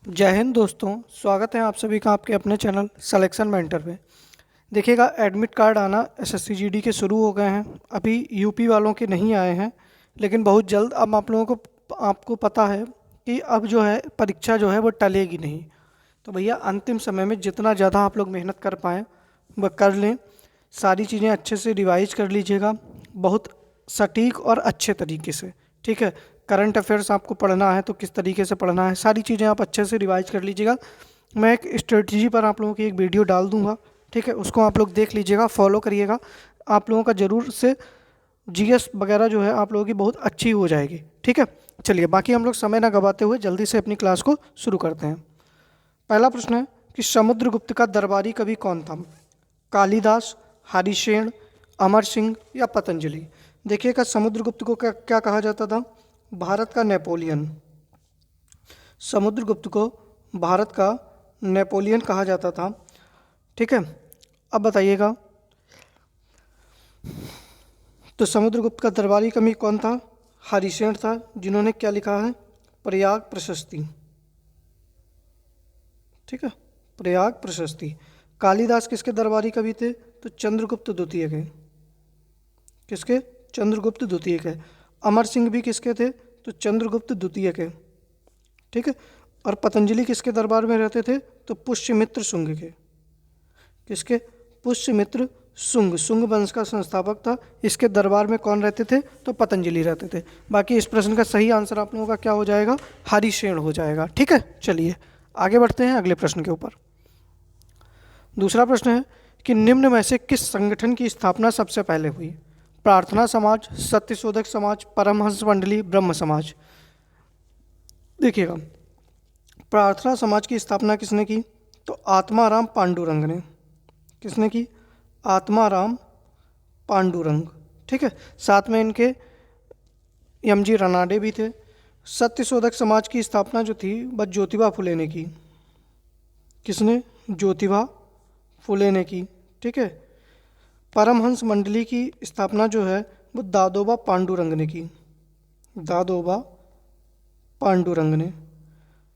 जय हिंद दोस्तों। स्वागत है आप सभी का आपके अपने चैनल सिलेक्शन मेंटर पे। देखिएगा, एडमिट कार्ड आना एसएससी जीडी के शुरू हो गए हैं। अभी यूपी वालों के नहीं आए हैं, लेकिन बहुत जल्द। अब आप लोगों को आपको पता है कि अब जो है परीक्षा जो है वो टलेगी नहीं। तो भैया अंतिम समय में जितना ज़्यादा आप लोग मेहनत कर पाएँ वह कर लें। सारी चीज़ें अच्छे से रिवाइज कर लीजिएगा, बहुत सटीक और अच्छे तरीके से। ठीक है, करंट अफेयर्स आपको पढ़ना है तो किस तरीके से पढ़ना है, सारी चीज़ें आप अच्छे से रिवाइज कर लीजिएगा। मैं एक स्ट्रेटजी पर आप लोगों की एक वीडियो डाल दूंगा, ठीक है, उसको आप लोग देख लीजिएगा, फॉलो करिएगा। आप लोगों का ज़रूर से जीएस वगैरह जो है आप लोगों की बहुत अच्छी हो जाएगी। ठीक है, चलिए बाकी हम लोग समय ना गवाते हुए जल्दी से अपनी क्लास को शुरू करते हैं। पहला प्रश्न है कि समुद्रगुप्त का दरबारी कवि कौन था? कालिदास, हरिशेन, अमर सिंह या पतंजलि? देखिएगा, समुद्रगुप्त को क्या क्या कहा जाता था? भारत का नेपोलियन। समुद्रगुप्त को भारत का नेपोलियन कहा जाता था। ठीक है, अब बताइएगा, तो समुद्रगुप्त का दरबारी कवि कौन था? हरिशेन था, जिन्होंने क्या लिखा है? प्रयाग प्रशस्ति। ठीक है, प्रयाग प्रशस्ति। कालिदास किसके दरबारी कवि थे? तो चंद्रगुप्त द्वितीय के। किसके? चंद्रगुप्त द्वितीय के। अमर सिंह भी किसके थे? तो चंद्रगुप्त द्वितीय के। ठीक है, और पतंजलि किसके दरबार में रहते थे? तो पुष्यमित्र शुंग के। किसके? पुष्यमित्र शुंग, शुंग वंश का संस्थापक था। इसके दरबार में कौन रहते थे? तो पतंजलि रहते थे। बाकी इस प्रश्न का सही आंसर आप लोगों का क्या हो जाएगा? हरिशेन हो जाएगा। ठीक है, चलिए आगे बढ़ते हैं अगले प्रश्न के ऊपर। दूसरा प्रश्न है कि निम्न में से किस संगठन की स्थापना सबसे पहले हुई? प्रार्थना समाज, सत्यशोधक समाज, परमहंस मंडली, ब्रह्म समाज? देखिएगा, प्रार्थना समाज की स्थापना किसने की? तो आत्माराम पांडुरंग ने। किसने की? आत्माराम पांडुरंग। ठीक है, साथ में इनके एमजी रनाडे भी थे। सत्यशोधक समाज की स्थापना जो थी वह ज्योतिबा फुले ने की। किसने? ज्योतिबा फुले ने की। ठीक है, परमहंस मंडली की स्थापना जो है वो दादोबा पांडुरंग ने की। दादोबा पांडुरंग ने।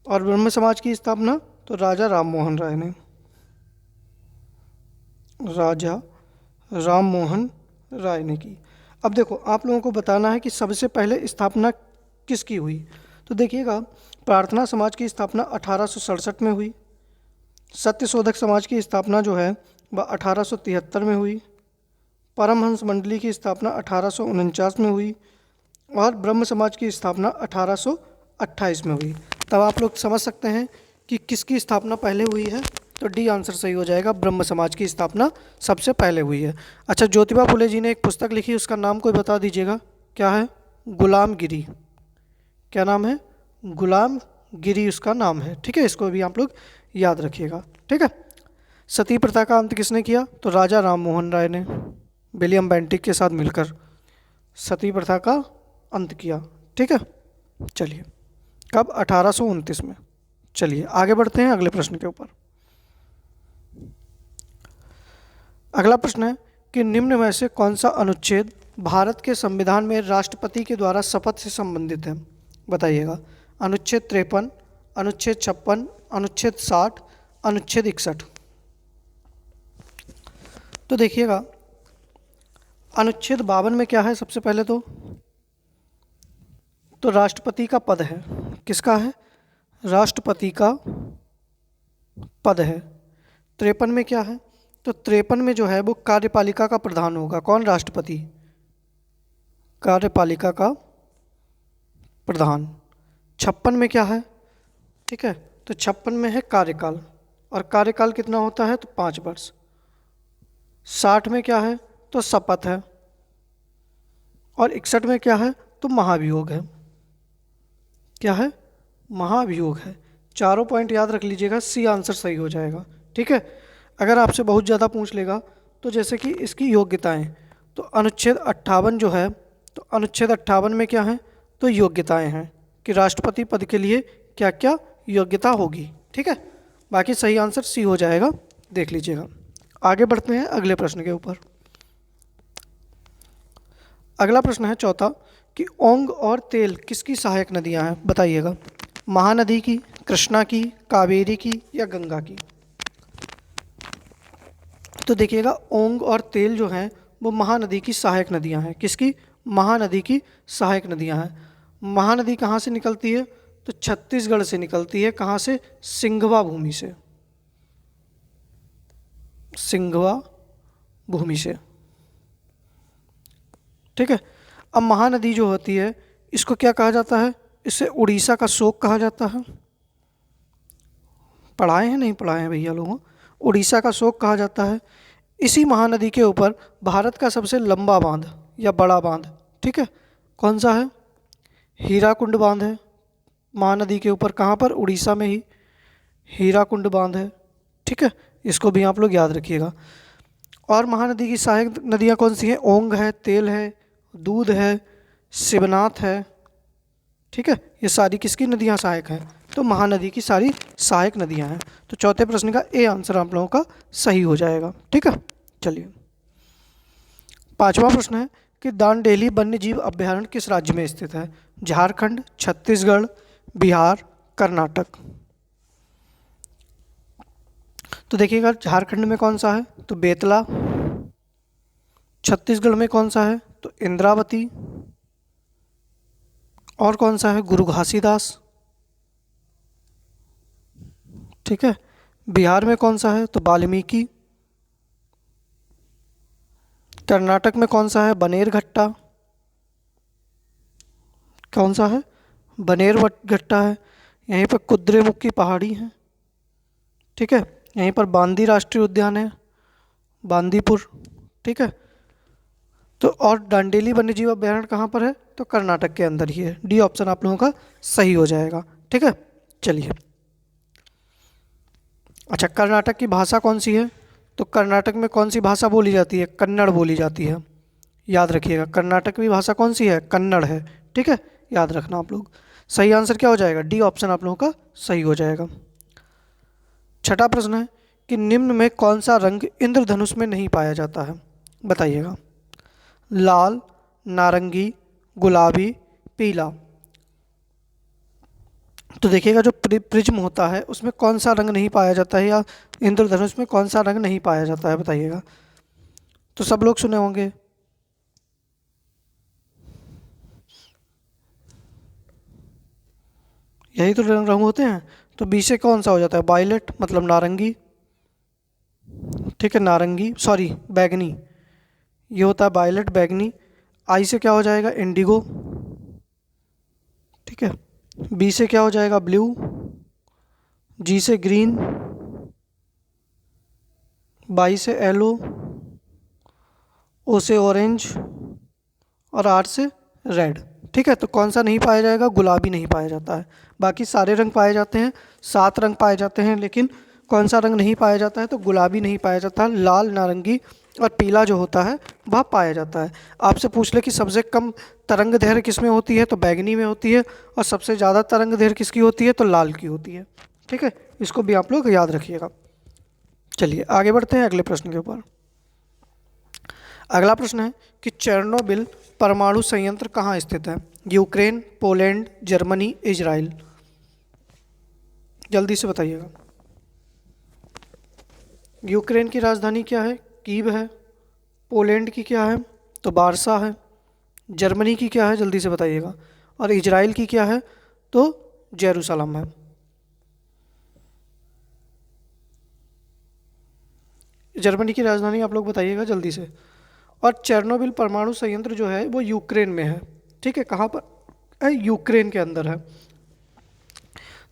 और ब्रह्म समाज की स्थापना तो राजा राम मोहन राय ने। राजा राम मोहन राय ने की। अब देखो, आप लोगों को बताना है कि सबसे पहले स्थापना किसकी हुई। तो देखिएगा, प्रार्थना समाज की स्थापना 1867 में हुई। सत्यशोधक समाज की स्थापना जो है वह 1873 में हुई। परमहंस मंडली की स्थापना 1849 में हुई। और ब्रह्म समाज की स्थापना 1828 में हुई। तब आप लोग समझ सकते हैं कि किसकी स्थापना पहले हुई है। तो डी आंसर सही हो जाएगा, ब्रह्म समाज की स्थापना सबसे पहले हुई है। अच्छा, ज्योतिबा फुले जी ने एक पुस्तक लिखी, उसका नाम कोई बता दीजिएगा, क्या है? गुलामगिरी। क्या नाम है? गुलामगिरी उसका नाम है। ठीक है, इसको भी आप लोग याद रखिएगा। ठीक है, सती प्रथा का अंत किसने किया? तो राजा राम मोहन राय ने विलियम बेंटिक के साथ मिलकर सती प्रथा का अंत किया। ठीक है, चलिए, कब? 1829 में। चलिए आगे बढ़ते हैं अगले प्रश्न के ऊपर। अगला प्रश्न है कि निम्न में से कौन सा अनुच्छेद भारत के संविधान में राष्ट्रपति के द्वारा शपथ से संबंधित है? बताइएगा। अनुच्छेद 53, अनुच्छेद 56, अनुच्छेद 60, अनुच्छेद 61? तो देखिएगा, अनुच्छेद 52 में क्या है? सबसे पहले तो राष्ट्रपति का पद है। किसका है? राष्ट्रपति का पद है। 53 में क्या है? तो 53 में जो है वो कार्यपालिका का प्रधान होगा। कौन? राष्ट्रपति। कार्यपालिका का प्रधान। 56 में क्या है? ठीक है, तो 56 में है कार्यकाल, और कार्यकाल कितना होता है? तो 5 वर्ष। 60 में क्या है? तो शपथ है। और 61 में क्या है? तो महाभियोग है। क्या है? महाभियोग है। चारों पॉइंट याद रख लीजिएगा, सी आंसर सही हो जाएगा। ठीक है, अगर आपसे बहुत ज़्यादा पूछ लेगा तो जैसे कि इसकी योग्यताएं, तो अनुच्छेद 58 जो है, तो अनुच्छेद 58 में क्या है? तो योग्यताएं हैं कि राष्ट्रपति पद के लिए क्या क्या योग्यता होगी। ठीक है, बाकी सही आंसर सी हो जाएगा, देख लीजिएगा। आगे बढ़ते हैं अगले प्रश्न के ऊपर। अगला प्रश्न है चौथा कि ओंग और तेल किसकी सहायक नदियां हैं? बताइएगा। महानदी की, कृष्णा की, कावेरी की या गंगा की? तो देखिएगा ओंग और तेल जो हैं वो महानदी की सहायक नदियां हैं। किसकी? महानदी की सहायक नदियां हैं। महानदी कहाँ से निकलती है? तो छत्तीसगढ़ से निकलती है। कहाँ से? सिंघवा भूमि से। सिंघवा भूमि से, ठीक है। अब महानदी जो होती है इसको क्या कहा जाता है? इसे उड़ीसा का शोक कहा जाता है। पढ़ाए हैं नहीं पढ़ाए हैं भैया लोगों? उड़ीसा का शोक कहा जाता है। इसी महानदी के ऊपर भारत का सबसे लंबा बांध या बड़ा बांध, ठीक है, कौन सा है? हीराकुंड बांध है। महानदी के ऊपर कहाँ पर? उड़ीसा में ही हीराकुंड बांध है, ठीक है। इसको भी आप लोग याद रखिएगा। और महानदी की सहायक नदियाँ कौन सी हैं? ओंग है, तेल है, दूध है, शिवनाथ है, ठीक है। ये सारी किसकी नदियाँ सहायक हैं? तो महानदी की सारी सहायक नदियाँ हैं। तो चौथे प्रश्न का ए आंसर आप लोगों का सही हो जाएगा, ठीक है। चलिए, पांचवा प्रश्न है कि दांडेली वन्य जीव अभ्यारण्य किस राज्य में स्थित है? झारखंड, छत्तीसगढ़, बिहार, कर्नाटक। तो देखिएगा झारखंड में कौन सा है? तो बेतला। छत्तीसगढ़ में कौन सा है? तो इंद्रावती। और कौन सा है? गुरु घासीदास, ठीक है। बिहार में कौन सा है? तो वाल्मीकि। कर्नाटक में कौन सा है? बनेरघट्टा। कौन सा है? बनेरघट्टा है। यहीं पर कुद्रेमुख की पहाड़ी है, ठीक है। यहीं पर बांदी राष्ट्रीय उद्यान है, बांदीपुर, ठीक है। तो और दांडेली वन्यजीव अभ्यारण्य कहाँ पर है? तो कर्नाटक के अंदर ही है। डी ऑप्शन आप लोगों का सही हो जाएगा, ठीक है। चलिए, अच्छा, कर्नाटक की भाषा कौन सी है? तो कर्नाटक में कौन सी भाषा बोली जाती है? कन्नड़ बोली जाती है। याद रखिएगा, कर्नाटक की भाषा कौन सी है? कन्नड़ है, ठीक है। याद रखना आप लोग। सही आंसर क्या हो जाएगा? डी ऑप्शन आप लोगों का सही हो जाएगा। छठा प्रश्न है कि निम्न में कौन सा रंग इंद्रधनुष में नहीं पाया जाता है? बताइएगा। लाल, नारंगी, गुलाबी, पीला। तो देखिएगा जो प्रिज्म होता है उसमें कौन सा रंग नहीं पाया जाता है, या इंद्रधनुष में कौन सा रंग नहीं पाया जाता है? बताइएगा। तो सब लोग सुने होंगे, यही तो रंग होते हैं। तो बी से कौन सा हो जाता है? वायलेट, मतलब नारंगी, ठीक है। नारंगी, सॉरी, बैगनी। ये होता है वायलेट, बैगनी। आई से क्या हो जाएगा? इंडिगो, ठीक है। बी से क्या हो जाएगा? ब्लू। जी से ग्रीन। बाई से येलो। ओ से ऑरेंज। और आर से रेड, ठीक है। तो कौन सा नहीं पाया जाएगा? गुलाबी नहीं पाया जाता है। बाकी सारे रंग पाए जाते हैं, 7 रंग पाए जाते हैं, लेकिन कौन सा रंग नहीं पाया जाता है? तो गुलाबी नहीं पाया जाता। लाल, नारंगी और पीला जो होता है वह पाया जाता है। आपसे पूछ ले कि सबसे कम तरंग दैर्घ्य किस में होती है? तो बैगनी में होती है। और सबसे ज़्यादा तरंग दैर्घ्य किसकी होती है? तो लाल की होती है, ठीक है। इसको भी आप लोग याद रखिएगा। चलिए आगे बढ़ते हैं अगले प्रश्न के ऊपर। अगला प्रश्न है कि चेर्नोबिल परमाणु संयंत्र कहाँ स्थित है? Ukraine, Poland, Germany, Israel. जल्दी से बताइएगा। यूक्रेन की राजधानी क्या है? कीव है। पोलैंड की क्या है? तो वारसा है। जर्मनी की क्या है? जल्दी से बताइएगा। और इजराइल की क्या है? तो जेरूसलम है। जर्मनी की राजधानी आप लोग बताइएगा जल्दी से। और चेर्नोबिल परमाणु संयंत्र जो है वो यूक्रेन में है, ठीक है। कहाँ पर है? यूक्रेन के अंदर है।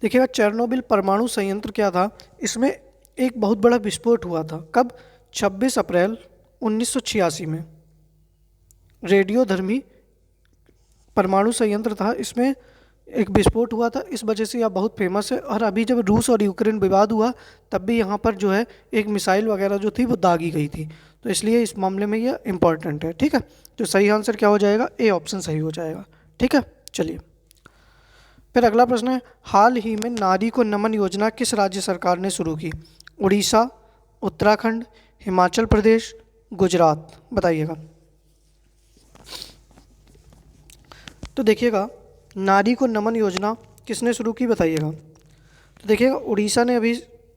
देखिएगा चेर्नोबिल परमाणु संयंत्र क्या था, इसमें एक बहुत बड़ा विस्फोट हुआ था। कब? 26 अप्रैल 1986 में। रेडियोधर्मी परमाणु संयंत्र था, इसमें एक विस्फोट हुआ था, इस वजह से यह बहुत फेमस है। और अभी जब रूस और यूक्रेन विवाद हुआ तब भी यहाँ पर जो है एक मिसाइल वगैरह जो थी वो दागी गई थी, तो इसलिए इस मामले में यह इम्पॉर्टेंट है, ठीक है। तो सही आंसर क्या हो जाएगा? ए ऑप्शन सही हो जाएगा, ठीक है। चलिए, फिर अगला प्रश्न है, हाल ही में नारी को नमन योजना किस राज्य सरकार ने शुरू की? उड़ीसा, उत्तराखंड, हिमाचल प्रदेश, गुजरात। बताइएगा। तो देखिएगा नारी को नमन योजना किसने शुरू की? बताइएगा। तो देखिएगा उड़ीसा ने अभी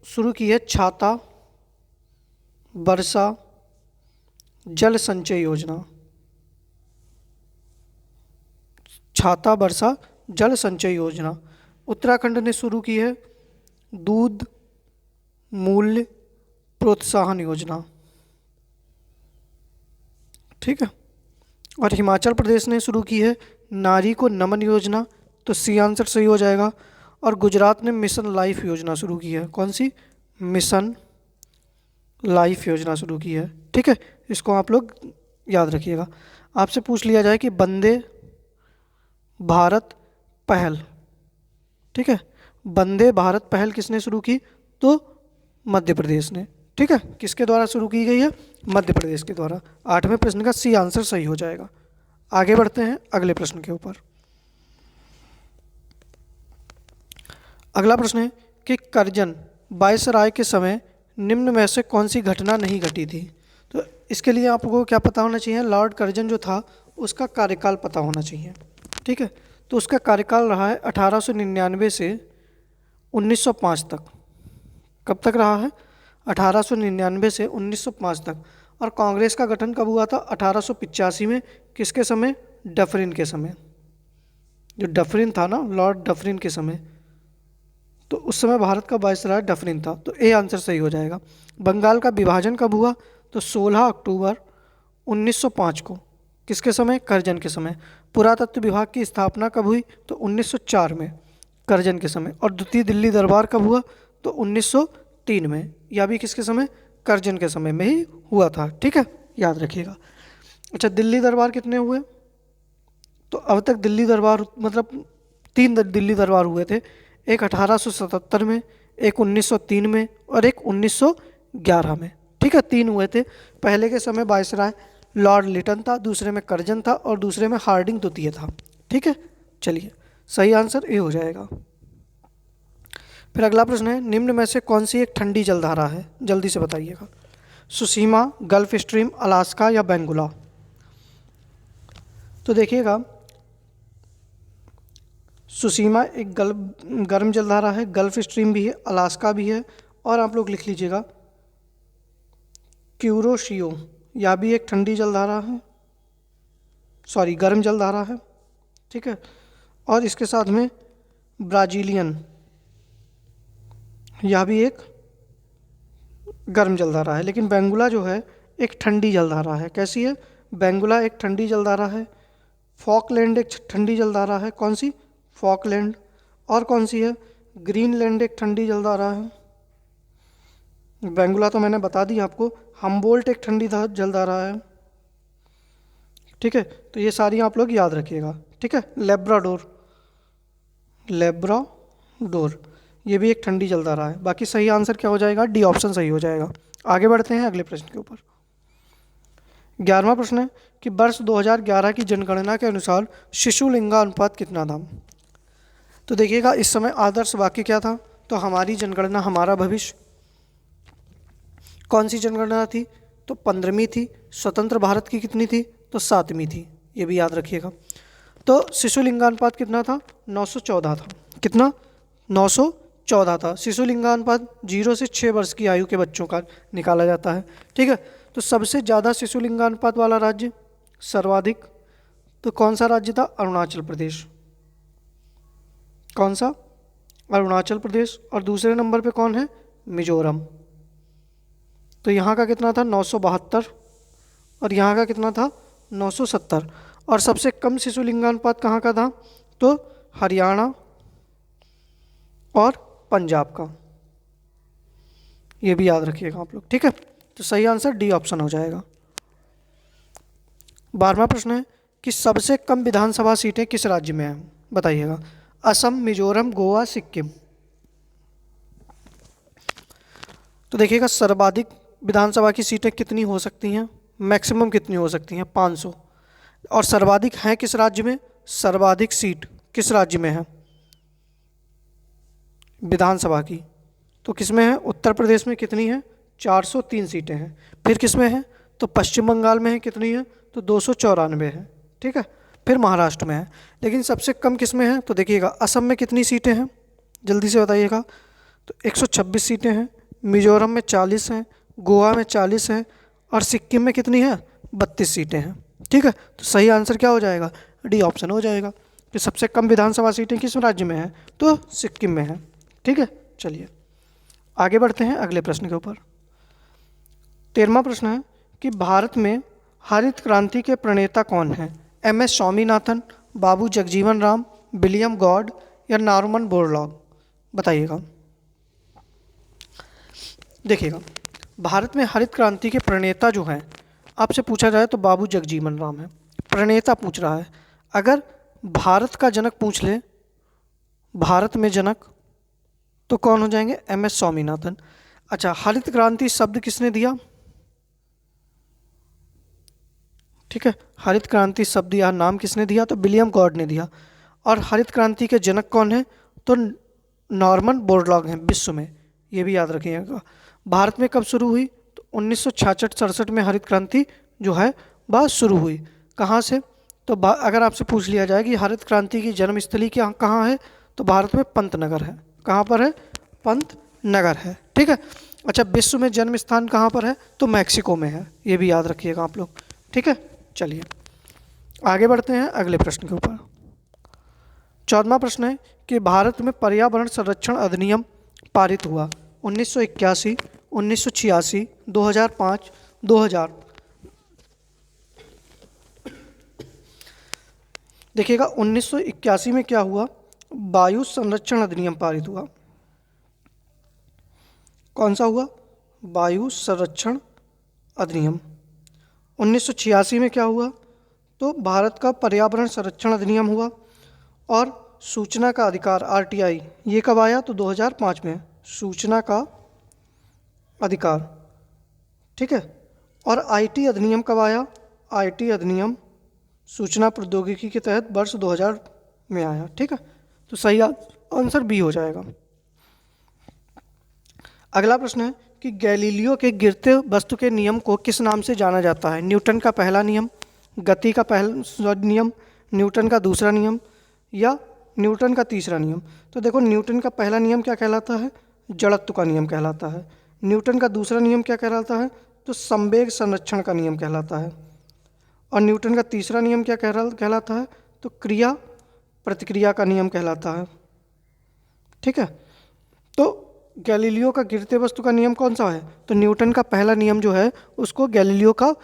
शुरू की है छाता वर्षा जल संचय योजना। छाता वर्षा जल संचय योजना। उत्तराखंड ने शुरू की है दूध मूल्य प्रोत्साहन योजना। ठीक है। और हिमाचल प्रदेश ने शुरू की है नारी को नमन योजना, तो सी आंसर सही हो जाएगा। और गुजरात ने मिशन लाइफ योजना शुरू की है। कौन सी? मिशन लाइफ योजना शुरू की है। ठीक है, इसको आप लोग याद रखिएगा। आपसे पूछ लिया जाए कि वंदे भारत पहल, ठीक है, वंदे भारत पहल किसने शुरू की? तो मध्य प्रदेश ने। ठीक है, किसके द्वारा शुरू की गई है? मध्य प्रदेश के द्वारा। 8वें प्रश्न का सी आंसर सही हो जाएगा। आगे बढ़ते हैं अगले प्रश्न के ऊपर। अगला प्रश्न है कि करजन वायसराय के समय निम्न में से कौन सी घटना नहीं घटी थी? तो इसके लिए आपको क्या पता होना चाहिए? लॉर्ड कर्जन जो था उसका कार्यकाल पता होना चाहिए। ठीक है, तो उसका कार्यकाल रहा है 1899 से 1905 तक। कब तक रहा है? 1899 से 1905 तक। और कांग्रेस का गठन कब हुआ था? 1885 में। किसके समय? डफरिन के समय। जो डफरिन था ना, लॉर्ड डफरिन के समय, तो उस समय भारत का वायसराय डफरिन था। तो ए आंसर सही हो जाएगा। बंगाल का विभाजन कब हुआ? तो 16 अक्टूबर 1905 को। किसके समय? करजन के समय। पुरातत्व विभाग की स्थापना कब हुई? तो 1904 में, करजन के समय। और द्वितीय दिल्ली दरबार कब हुआ? तो 1903 में। यह भी किसके समय? करजन के समय में ही हुआ था। ठीक है, याद रखिएगा। अच्छा, दिल्ली दरबार कितने हुए? तो अब तक दिल्ली दरबार मतलब 3 दिल्ली दरबार हुए थे। एक 1877 में, एक 1903 में और एक 1911 में। ठीक है, 3 हुए थे। पहले के समय वायसराय लॉर्ड लिटन था, दूसरे में करजन था और दूसरे में हार्डिंग द्वितीय था। ठीक है, चलिए सही आंसर ए हो जाएगा। फिर अगला प्रश्न है निम्न में से कौन सी एक ठंडी जलधारा है? जल्दी से बताइएगा। सुसीमा, गल्फ स्ट्रीम, अलास्का या बेंगुला? तो देखिएगा, सुसीमा एक गर्म जलधारा है, गल्फ स्ट्रीम भी है, अलास्का भी है, और आप लोग लिख लीजिएगा क्यूरोशियो, यह भी एक ठंडी जलधारा है, सॉरी गर्म जलधारा है। ठीक है, और इसके साथ में ब्राजीलियन, यह भी एक गर्म जलधारा है। लेकिन बेंगुला जो है एक ठंडी जलधारा है। कैसी है? बेंगुला एक ठंडी जलधारा है। फॉकलैंड एक ठंडी जलधारा है। कौन सी? फॉकलैंड। और कौन सी है? ग्रीनलैंड एक ठंडी जलधारा है। बेंगुला तो मैंने बता दी आपको। हम्बोल्ट एक ठंडी जलधारा है। ठीक है, तो ये सारी आप लोग याद रखिएगा। ठीक है, लेब्राडोर, लेब्राडोर ये भी एक ठंडी जलधारा है। बाकी सही आंसर क्या हो जाएगा? डी ऑप्शन सही हो जाएगा। आगे बढ़ते हैं अगले प्रश्न के ऊपर। 11वां प्रश्न है कि वर्ष 2011 की जनगणना के अनुसार शिशु लिंगानुपात कितना था? तो देखिएगा, इस समय आदर्श वाक्य क्या था? तो हमारी जनगणना हमारा भविष्य। कौन सी जनगणना थी? तो 15वीं थी। स्वतंत्र भारत की कितनी थी? तो 7वीं थी। ये भी याद रखिएगा। तो शिशु लिंगानुपात कितना था? 914 था। कितना? 914 था। शिशु लिंगानुपात 0 से 6 वर्ष की आयु के बच्चों का निकाला जाता है। ठीक है, तो सबसे ज़्यादा शिशु लिंगानुपात वाला राज्य, सर्वाधिक, तो कौन सा राज्य था? अरुणाचल प्रदेश। कौन सा? अरुणाचल प्रदेश। और दूसरे नंबर पे कौन है? मिजोरम। तो यहाँ का कितना था? 972। और यहाँ का कितना था? 970। और सबसे कम शिशु लिंगानुपात कहाँ का था? तो हरियाणा और पंजाब का। ये भी याद रखिएगा आप लोग। ठीक है, तो सही आंसर डी ऑप्शन हो जाएगा। 12वां प्रश्न है कि सबसे कम विधानसभा सीटें किस राज्य में हैं? बताइएगा। असम, मिजोरम, गोवा, सिक्किम। तो देखिएगा, सर्वाधिक विधानसभा की सीटें कितनी हो सकती हैं? मैक्सिमम कितनी हो सकती हैं? 500। और सर्वाधिक हैं किस राज्य में? सर्वाधिक सीट किस राज्य में है विधानसभा की? तो किस में है? उत्तर प्रदेश में कितनी है? 403 सीटें हैं। फिर किस में है? तो पश्चिम बंगाल में है। कितनी है? तो 294 है। ठीक है, फिर महाराष्ट्र में है। लेकिन सबसे कम किस में है? तो देखिएगा, असम में कितनी सीटें हैं? जल्दी से बताइएगा। तो 126 सीटें हैं, मिजोरम में 40 हैं, गोवा में 40 हैं और सिक्किम में कितनी है? 32 सीटें हैं। ठीक है, तो सही आंसर क्या हो जाएगा? डी ऑप्शन हो जाएगा कि सबसे कम विधानसभा सीटें किस राज्य में हैं? तो सिक्किम में है। ठीक है, चलिए आगे बढ़ते हैं अगले प्रश्न के ऊपर। 13वां प्रश्न है कि भारत में हरित क्रांति के प्रणेता कौन हैं? एम.एस. स्वामीनाथन, बाबू जगजीवन राम, विलियम गॉड या नॉर्मन बोरलॉग? बताइएगा। देखिएगा, भारत में हरित क्रांति के प्रणेता जो हैं, आपसे पूछा जाए तो बाबू जगजीवन राम है। प्रणेता पूछ रहा है। अगर भारत का जनक पूछ ले, भारत में जनक, तो कौन हो जाएंगे? एम.एस. स्वामीनाथन। अच्छा, हरित क्रांति शब्द किसने दिया? ठीक है, हरित क्रांति शब्द या नाम किसने दिया? तो विलियम गॉड ने दिया। और हरित क्रांति के जनक कौन है? तो नॉर्मन बोरलॉग हैं विश्व में, ये भी याद रखिएगा। भारत में कब शुरू हुई? तो 1966-67 में हरित क्रांति जो है वह शुरू हुई। कहाँ से? तो अगर आपसे पूछ लिया जाए कि हरित क्रांति की जन्मस्थली क्या कहाँ है, तो भारत में पंतनगर है। कहाँ पर है? पंतनगर है। ठीक है। अच्छा, विश्व में जन्म स्थान कहाँ पर है? तो मैक्सिको में है, ये भी याद रखिएगा आप लोग। ठीक है, चलिए आगे बढ़ते हैं अगले प्रश्न के ऊपर। 14वां प्रश्न है कि भारत में पर्यावरण संरक्षण अधिनियम पारित हुआ 1981, 1986, 2005, 2000। देखिएगा, 1981 में क्या हुआ? वायु संरक्षण अधिनियम पारित हुआ। कौन सा हुआ? वायु संरक्षण अधिनियम। 1986 में क्या हुआ? तो भारत का पर्यावरण संरक्षण अधिनियम हुआ। और सूचना का अधिकार आरटीआई, ये कब आया? तो 2005 में सूचना का अधिकार। ठीक है। और आईटी अधिनियम कब आया? आईटी अधिनियम सूचना प्रौद्योगिकी के तहत वर्ष 2000 में आया। ठीक है, तो सही आंसर बी हो जाएगा। अगला प्रश्न है कि गैलीलियो के गिरते वस्तु के नियम को किस नाम से जाना जाता है? न्यूटन का पहला नियम, गति का पहला नियम, न्यूटन का दूसरा नियम या न्यूटन का तीसरा नियम? तो देखो, न्यूटन का पहला नियम क्या कहलाता है? जड़त्व का नियम कहलाता है। न्यूटन का दूसरा नियम क्या कहलाता है? तो संवेग संरक्षण का नियम कहलाता है। और न्यूटन का तीसरा नियम क्या कहलाता है? तो क्रिया प्रतिक्रिया का नियम कहलाता है। ठीक है, तो गैलीलियो का गिरते वस्तु का नियम कौन सा है? तो न्यूटन का पहला नियम जो है उसको गैलीलियो का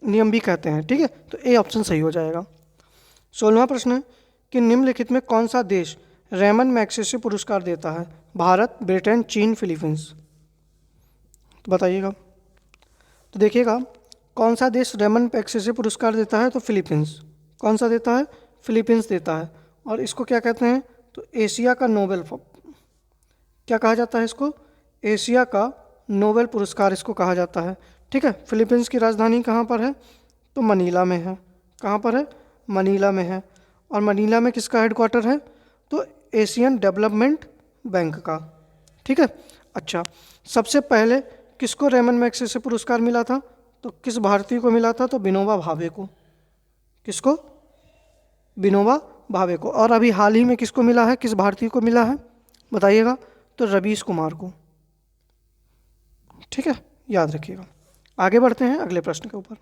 नियम भी कहते हैं। ठीक है, तो ए ऑप्शन सही हो जाएगा। 16वां प्रश्न है कि निम्नलिखित में कौन सा देश रेमन मैग्सेसे पुरस्कार देता है? भारत, ब्रिटेन, चीन, फिलीपींस? तो बताइएगा। तो देखिएगा, कौन सा देश रेमन मैग्सेसे पुरस्कार देता है? तो फिलीपींस। कौन सा देता है? फिलीपींस देता है। और इसको क्या कहते हैं? तो एशिया का नोबेल, क्या कहा जाता है इसको? एशिया का नोबेल पुरस्कार इसको कहा जाता है। ठीक है, फिलीपींस की राजधानी कहाँ पर है? तो मनीला में है। कहाँ पर है? मनीला में है। और मनीला में किसका हेडक्वार्टर है? तो एशियन डेवलपमेंट बैंक का। ठीक है। अच्छा, सबसे पहले किसको रेमन मैग्सेसे पुरस्कार मिला था? तो किस भारतीय को मिला था? तो विनोबा भावे को। किसको? विनोबा भावे को। और अभी हाल ही में किसको मिला है? किस भारतीय को मिला है? बताइएगा। तो रवीश कुमार को। ठीक है, याद रखिएगा। आगे बढ़ते हैं अगले प्रश्न के ऊपर।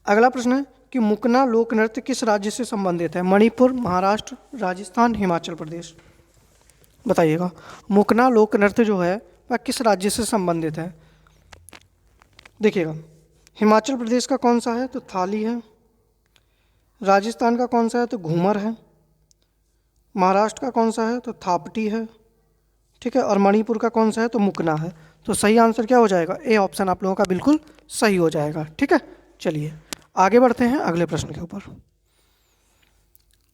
अगला प्रश्न है कि मुकना लोक नृत्य किस राज्य से संबंधित है? मणिपुर, महाराष्ट्र, राजस्थान, हिमाचल प्रदेश? बताइएगा। मुकना लोक नृत्य जो है वह किस राज्य से संबंधित है? देखिएगा, हिमाचल प्रदेश का कौन सा है? तो थाली है। राजस्थान का कौन सा है? तो घूमर है। महाराष्ट्र का कौन सा है? तो थापटी है। ठीक है, और मणिपुर का कौन सा है? तो मुकना है। तो सही आंसर क्या हो जाएगा? ए ऑप्शन आप लोगों का बिल्कुल सही हो जाएगा। ठीक है, चलिए आगे बढ़ते हैं अगले प्रश्न के ऊपर।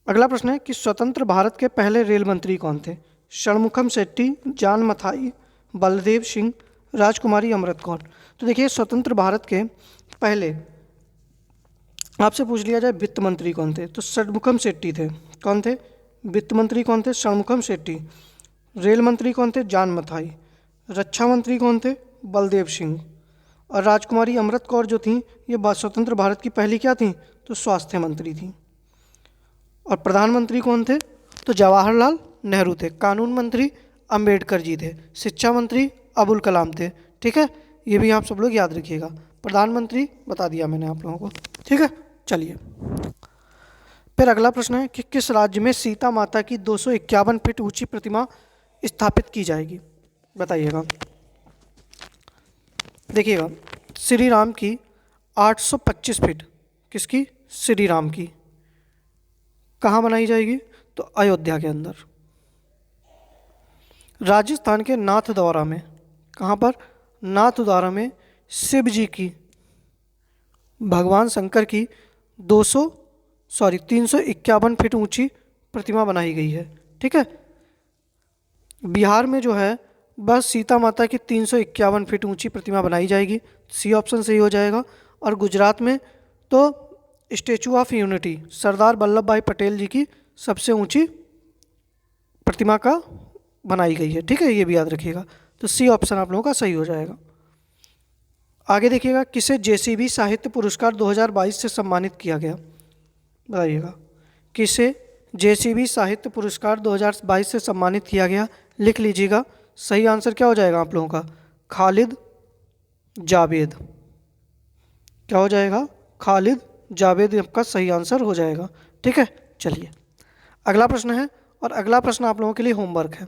अगला प्रश्न है कि स्वतंत्र भारत के पहले रेल मंत्री कौन थे? षणमुखम शेट्टी, जान मथाई, बलदेव सिंह, राजकुमारी अमृत कौर? तो देखिए, स्वतंत्र भारत के पहले आपसे पूछ लिया जाए वित्त मंत्री कौन थे? तो षणमुखम शेट्टी थे। कौन थे? वित्त मंत्री कौन थे? षणमुखम शेट्टी। रेल मंत्री कौन थे? जान मथाई। रक्षा मंत्री कौन थे? बलदेव सिंह। और राजकुमारी अमृत कौर जो थी, ये स्वतंत्र भारत की पहली क्या थी? तो स्वास्थ्य मंत्री थी। और प्रधानमंत्री कौन थे? तो जवाहरलाल नेहरू थे। कानून मंत्री अंबेडकर जी थे। शिक्षा मंत्री अबुल कलाम थे। ठीक है, ये भी आप सब लोग याद रखिएगा। प्रधानमंत्री बता दिया मैंने आप लोगों को। ठीक है, चलिए फिर अगला प्रश्न है कि किस राज्य में सीता माता की 251 फीट ऊंची प्रतिमा स्थापित की जाएगी, बताइएगा। देखिएगा, श्री राम की 825 फीट, किसकी? श्री राम की। कहाँ बनाई जाएगी? तो अयोध्या के अंदर। राजस्थान के नाथद्वारा में, कहाँ पर? नाथद्वारा में शिव जी की, भगवान शंकर की 351 फीट ऊंची प्रतिमा बनाई गई है। ठीक है, बिहार में जो है बस सीता माता की 351 फीट ऊंची प्रतिमा बनाई जाएगी, सी ऑप्शन सही हो जाएगा। और गुजरात में तो statue of unity, Sardar Vallabh भाई पटेल जी की सबसे ऊंची प्रतिमा का बनाई गई है। ठीक है, ये भी याद रखिएगा। तो सी ऑप्शन आप लोगों का सही हो जाएगा। आगे देखिएगा, किसे जेसीबी साहित्य पुरस्कार 2022 से सम्मानित किया गया, बताइएगा। किसे जेसीबी साहित्य पुरस्कार 2022 से सम्मानित किया गया, लिख लीजिएगा। सही आंसर क्या हो जाएगा आप लोगों का? खालिद जावेद। क्या हो जाएगा? खालिद जावेद आपका सही आंसर हो जाएगा। ठीक है, चलिए अगला प्रश्न है, और अगला प्रश्न आप लोगों के लिए होमवर्क है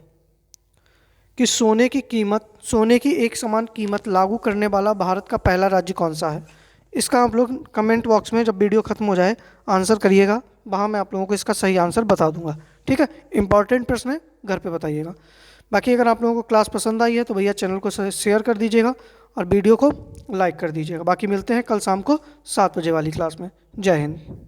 कि सोने की एक समान कीमत लागू करने वाला भारत का पहला राज्य कौन सा है। इसका आप लोग कमेंट बॉक्स में जब वीडियो खत्म हो जाए आंसर करिएगा, वहाँ मैं आप लोगों को इसका सही आंसर बता दूंगा। ठीक है, इंपॉर्टेंट प्रश्न है, घर पे बताइएगा। बाकी अगर आप लोगों को क्लास पसंद आई है तो भैया चैनल को शेयर कर दीजिएगा और वीडियो को लाइक कर दीजिएगा। बाकी मिलते हैं कल शाम को 7 बजे वाली क्लास में। जय हिंद।